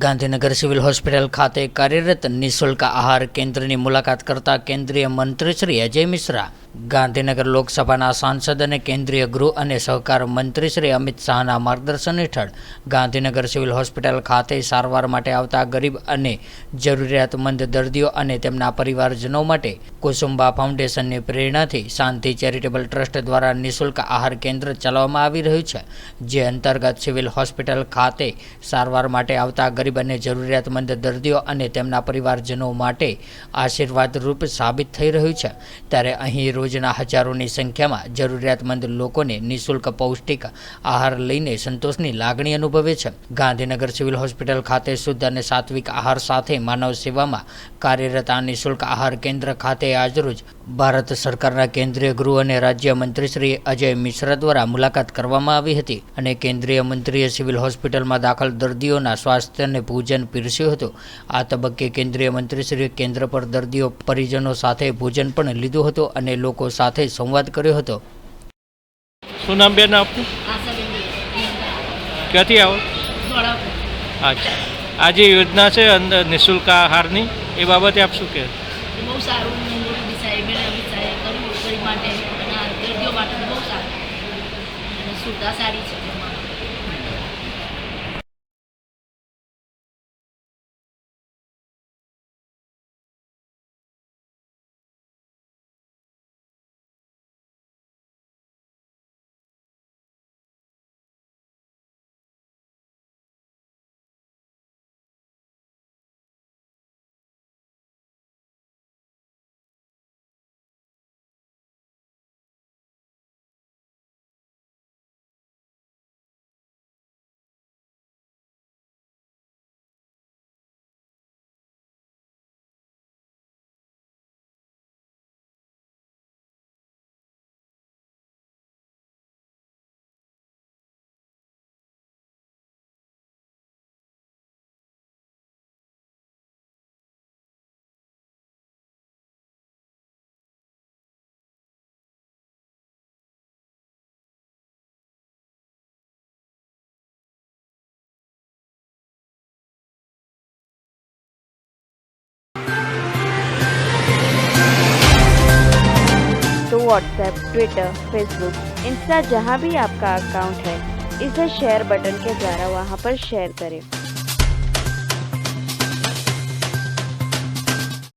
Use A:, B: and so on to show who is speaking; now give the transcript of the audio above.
A: Gandhinagar civil hospital ખાતે કાર્યરત નિઃશુલ્ક આહાર કેન્દ્રની મુલાકાત કરતા કેન્દ્રીય મંત્રી શ્રી અજય મિશ્રા, ગાંધીનગર લોકસભાના સાંસદ અને કેન્દ્રીય ગૃહ અને સહકાર મંત્રી શ્રી અમિત શાહના માર્ગદર્શન હેઠળ ગાંધીનગર સિવિલ હોસ્પિટલ ખાતે સારવાર માટે આવતા ગરીબ અને જરૂરિયાતમંદ દર્દીઓ અને તેમના પરિવારજનો માટે કુસુમ્બા ફાઉન્ડેશનની પ્રેરણાથી શાંતિ ચેરિટેબલ ટ્રસ્ટ દ્વારા નિઃશુલ્ક આહાર કેન્દ્ર ચલાવવામાં આવી રહ્યું છે, જે અંતર્ગત સિવિલ હોસ્પિટલ ખાતે સારવાર માટે આવતા ગરીબ અને જરૂરિયાતમંદ દર્દીઓ અને તેમના પરિવારજનો માટે આશીર્વાદરૂપ સાબિત થઈ રહ્યું છે। ત્યારે અહીં રોજના હજારોની સંખ્યામાં જરૂરિયાતમંદ લોકોને નિઃશુલ્ક પૌષ્ટિક આહાર લઈને સંતોષની લાગણી અનુભવે છે। ગાંધીનગર સિવિલ હોસ્પિટલ ખાતે શુદ્ધ અને સાત્વિક આહાર સાથે માનવ સેવામાં કાર્યરત આ નિઃશુલ્ક આહાર કેન્દ્ર ખાતે આજરોજ ભારત સરકારના કેન્દ્રીય ગૃહ અને રાજ્ય મંત્રી શ્રી અજય મિશ્રા દ્વારા મુલાકાત કરવામાં આવી હતી અને કેન્દ્રીય મંત્રીએ સિવિલ હોસ્પિટલમાં દાખલ દર્દીઓના સ્વાસ્થ્યને ભોજન પીરસ્યું હતું। આ તબક્કે કેન્દ્રીય મંત્રીશ્રીએ કેન્દ્ર પર દર્દીઓ પરિજનો સાથે ભોજન પણ લીધું હતું અને લોકો સાથે સંવાદ કર્યો હતો।
B: શું નામ બેન આપનું? ક્યાંથી આવો? અચ્છા, આ જે યોજના છે અંદર નિઃશુલ્ક આહારની, એ બાબતે આપ શું કહે?
C: બહુ સારું મોદી સાહેબે અમિત સાહેબે કર્યું ગરીબ માટે અને દર્દીઓ માટે બહુ સારું અને સુવિધા સારી છે।
D: तो व्हाट्सएप, ट्विटर, फेसबुक, इंस्टा जहाँ भी आपका अकाउंट है, इसे शेयर बटन के द्वारा वहाँ पर शेयर करें।